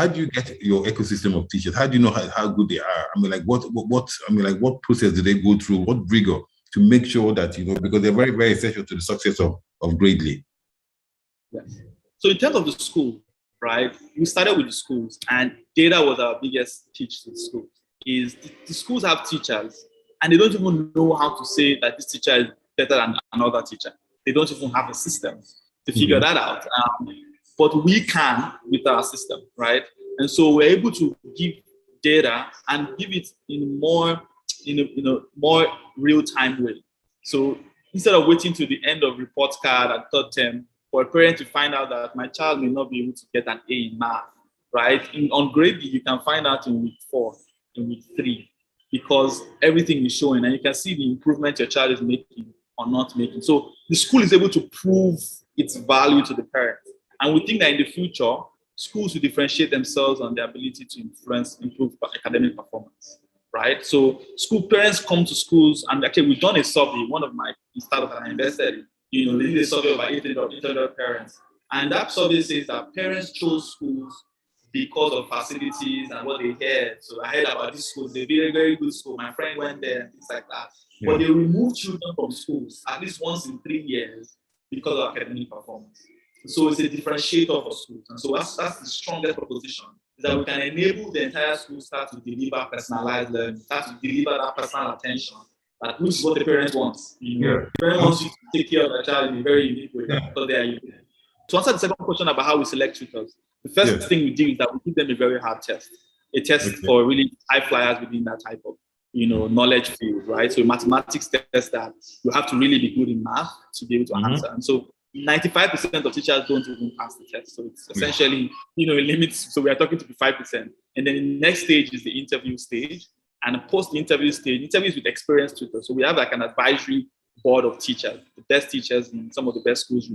how do you get your ecosystem of teachers? How do you know how good they are? I mean, like what process do they go through? What rigor to make sure that, because they're very, very essential to the success of Gradely? Yes. So in terms of the school, right, we started with the schools, and data was our biggest pitch to the schools. Is the schools have teachers, and they don't even know how to say that this teacher is better than another teacher. They don't even have a system to figure that out. But we can with our system, right? And so we're able to give data and give it in a more real-time way. So instead of waiting to the end of report card at third term for a parent to find out that my child may not be able to get an A in math, right? On Gradely, you can find out in week 4, in week 3, because everything is showing, and you can see the improvement your child is making or not making. So the school is able to prove its value to the parent. And we think that in the future, schools will differentiate themselves on their ability to improve academic performance, right? So school parents come to schools, and actually we've done a survey, one of my startups that I invested in, they did a survey of 800 parents. And that survey says that parents chose schools because of facilities and what they heard. So I heard about this school, they're very, very good school. My friend went there and things like that. Yeah. But they remove children from schools at least once in 3 years because of academic performance. So it's a differentiator for schools. And so that's the strongest proposition, is that we can enable the entire school start to deliver personalized learning, start to deliver that personal attention, which is what the parent wants. The parent wants you to take care of their child in a very unique way because they are unique. To answer the second question about how we select tutors, the first thing we do is that we give them a very hard test, a test for really high flyers within that type of knowledge field, right? So a mathematics test that you have to really be good in math to be able to answer. And so 95% of teachers don't even pass the test. So it's essentially, it limits. So we are talking to be 5%. And then the next stage is the interview stage. And post the interview stage, interviews with experienced tutors. So we have like an advisory board of teachers, the best teachers in some of the best schools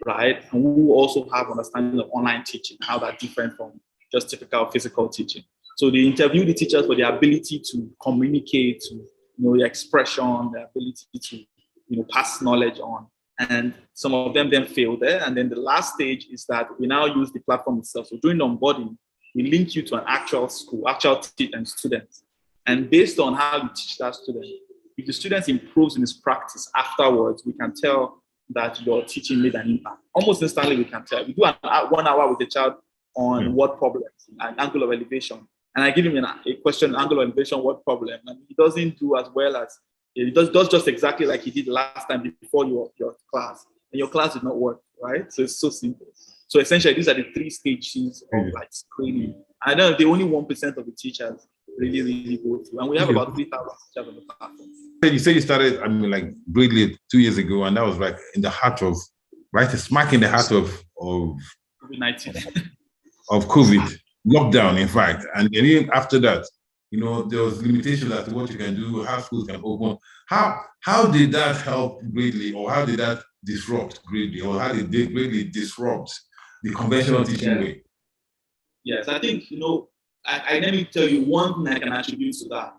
right? And we also have understanding of online teaching, how that's different from just typical physical teaching. So they interview the teachers for their ability to communicate, to their expression, their ability to pass knowledge on. And some of them then fail there. And then the last stage is that we now use the platform itself. So during the onboarding, we link you to an actual school, actual students. And based on how you teach that student, if the student improves in his practice afterwards, we can tell that your teaching made an impact. Almost instantly, we can tell. We do 1 hour with the child on what problems, an angle of elevation. And I give him a question, angle of elevation, what problem? And he doesn't do as well as, he does just exactly like he did last time before your class. And your class did not work, right? So it's so simple. So essentially, these are the 3 stages of like screening. I know the only 1% of the teachers really go through. And we have about 3,000 teachers on the platform. You said you started, Gradely 2 years ago, and that was like in the heart of, right, smack in the heart of COVID-19. Of COVID, lockdown, in fact. And then even after that, there was limitations as to what you can do, how schools can open. How did that help Gradely, or how did that disrupt Gradely, or how did Gradely disrupt the conventional teaching way? Yes, I think, let me tell you one thing I can attribute to that.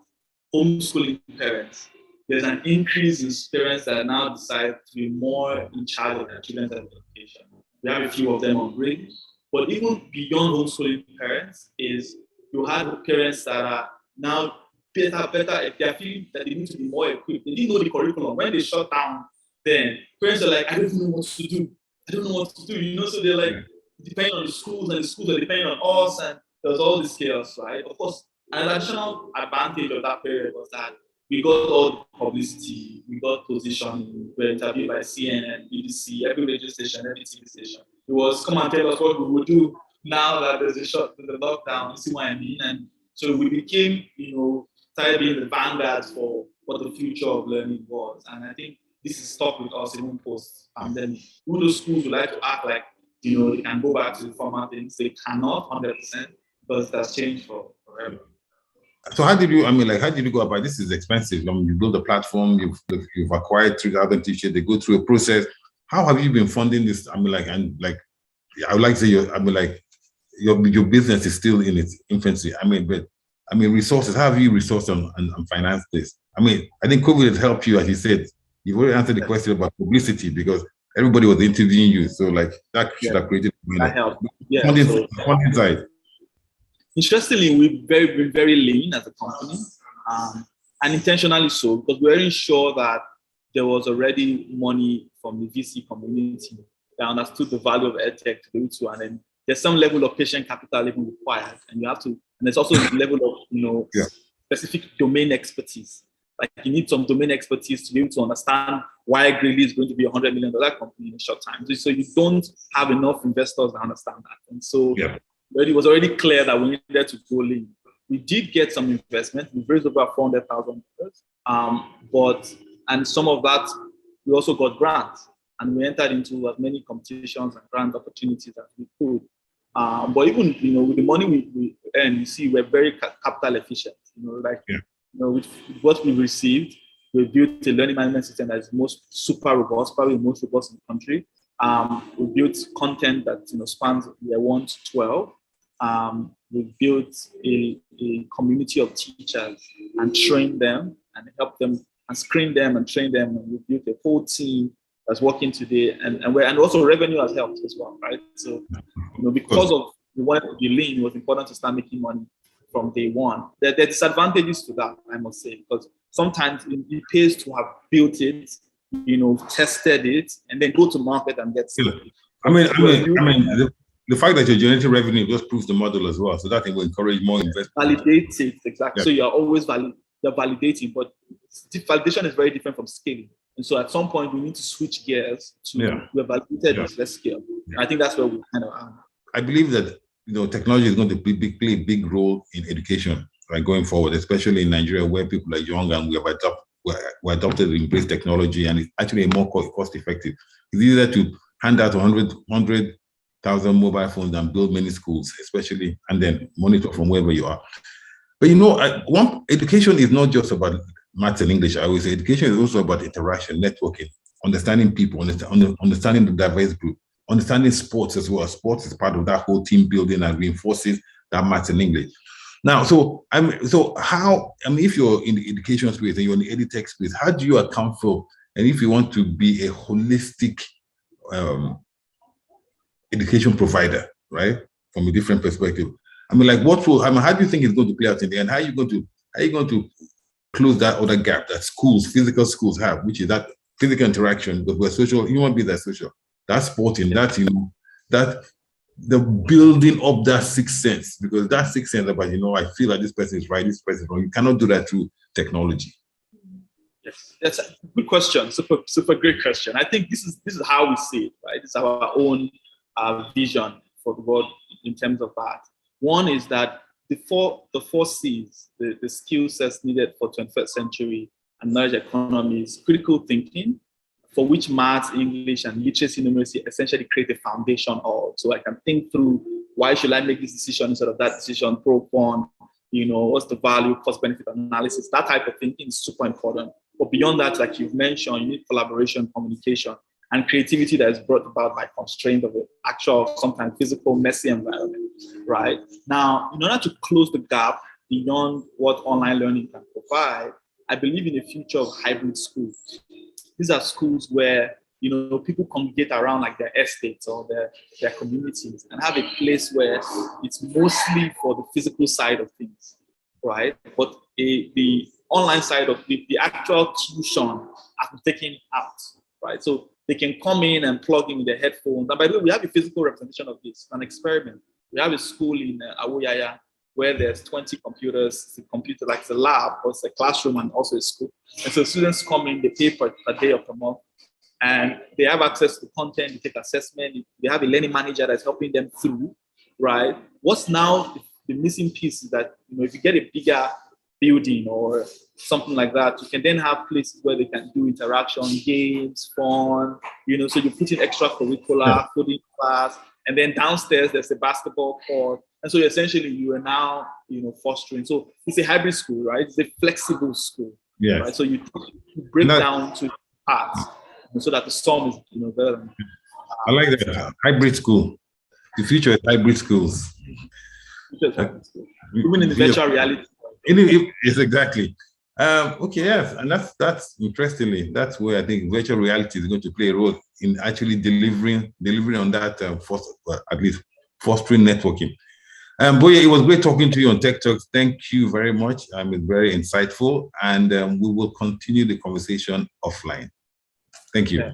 Homeschooling parents. There's an increase in parents that now decide to be more in charge of their children's education. We have a few of them on Gradely. But even beyond homeschooling parents is you have parents that are now better, if they're feeling that they need to be more equipped. They didn't know the curriculum. When they shut down, then parents are like, I don't know what to do. So they're like, depending on the schools, and the schools are depending on us, and there's all this chaos, right? Of course, an additional advantage of that period was that we got all the publicity, we got positioning, we were interviewed by CNN, BBC, every radio station, every TV station. It was come and tell us what we would do now that there's the lockdown, you see what I mean? And so we became, started being the vanguards for what the future of learning was. And I think this is stuck with us even post-pandemic. Even those schools would like to act like, they can go back to the former things. They cannot 100% because that's changed forever. So how did you go about this? Is expensive. You build a platform, you've acquired 3,000 teachers, they go through a process. How have you been funding this? I would like to say your business is still in its infancy. Resources, how have you resourced and financed this? I think COVID has helped you, as you said. You've already answered the question about publicity because everybody was interviewing you. So that should have created that helped. Funding side. Interestingly, we've been very lean as a company, and intentionally so, because we weren't sure that there was already money from the VC community that understood the value of edtech to be able to, and then there's some level of patient capital even required, and you have to, and there's also a level of specific domain expertise. Like you need some domain expertise to be able to understand why Greeley is going to be $100 million company in a short time. So you don't have enough investors that understand that, and so it was already clear that we needed to go lean. We did get some investment. We raised over $400,000, and some of that we also got grants, and we entered into as many competitions and grant opportunities as we could. But even with the money we earn, you see, we're very capital efficient. With what we received, we built a learning management system that is super robust, probably the most robust in the country. We built content that spans year 1 to 12. We built a community of teachers and trained them and helped them and screened them and trained them. And we built a whole team that's working today, and also revenue has helped as well, right? So, because of we wanted to be lean, it was important to start making money from day one. There are disadvantages to that, I must say, because sometimes it pays to have built it, tested it, and then go to market and get started. The fact that you're generating revenue just proves the model as well. So that it will encourage more investment. Validate it, exactly. Yeah. So you're always validating, but validation is very different from scaling. And so at some point we need to switch gears to we're validated, let's scale. Yeah. I think that's where we kind of are. I believe that technology is going to play a big role in education, right, going forward, especially in Nigeria where people are young and we're adopted to embrace technology, and it's actually more cost effective. It's easier to hand out 100,000 mobile phones and build many schools, especially, and then monitor from wherever you are. But education is not just about maths and English. I always say education is also about interaction, networking, understanding people, understanding the diverse group, understanding sports as well. Sports is part of that whole team building and reinforces that maths and English. Now, if you're in the education space and you're in the edtech space, how do you account for, and if you want to be a holistic education provider, right, from a different perspective? How do you think it's going to play out in the end? How are you going to close that other gap that physical schools have, which is that physical interaction, but we're social, human beings are social. That's sporting, that the building up that sixth sense, because that sixth sense about, I feel like this person is right, this person is wrong. You cannot do that through technology. Yes, that's a good question. Super great question. I think this is how we see it, right? It's our own vision for the world in terms of that. One is that the four C's, the skill sets needed for 21st century and knowledge economy is critical thinking, for which maths, English, and literacy numeracy essentially create a foundation of. So I can think through, why should I make this decision instead of that decision, pro con, what's the value, cost benefit analysis. That type of thinking is super important. But beyond that, like you've mentioned, you need collaboration, communication, and creativity that is brought about by constraint of an actual, sometimes physical, messy environment, right? Now, in order to close the gap beyond what online learning can provide, I believe in the future of hybrid schools. These are schools where, people congregate around like their estates or their communities and have a place where it's mostly for the physical side of things, right? But the online side of the actual tuition has been taken out, right? So they can come in and plug in with their headphones. And by the way, we have a physical representation of this, an experiment. We have a school in Awuyaya where there's 20 computers. It's a computer, like it's a lab, or it's a classroom and also a school. And so students come in, they pay per day of the month, and they have access to content, they take assessment, they have a learning manager that's helping them through, right? What's now the missing piece is that, if you get a bigger building or something like that, you can then have places where they can do interaction, games, fun, so you put in extracurricular, coding class, and then downstairs there's a basketball court. And so essentially you are now, fostering. So it's a hybrid school, right? It's a flexible school. Yeah. Right? So you break down to parts so that the sum is, better than. I like that. Hybrid school. The future is hybrid schools. Even in the virtual reality. Yes, exactly. Okay, yes, and that's interestingly, that's where I think virtual reality is going to play a role in actually delivering on that, at least fostering networking. Boye, it was great talking to you on Techturks. Thank you very much. It's very insightful, and we will continue the conversation offline. Thank you. Yeah.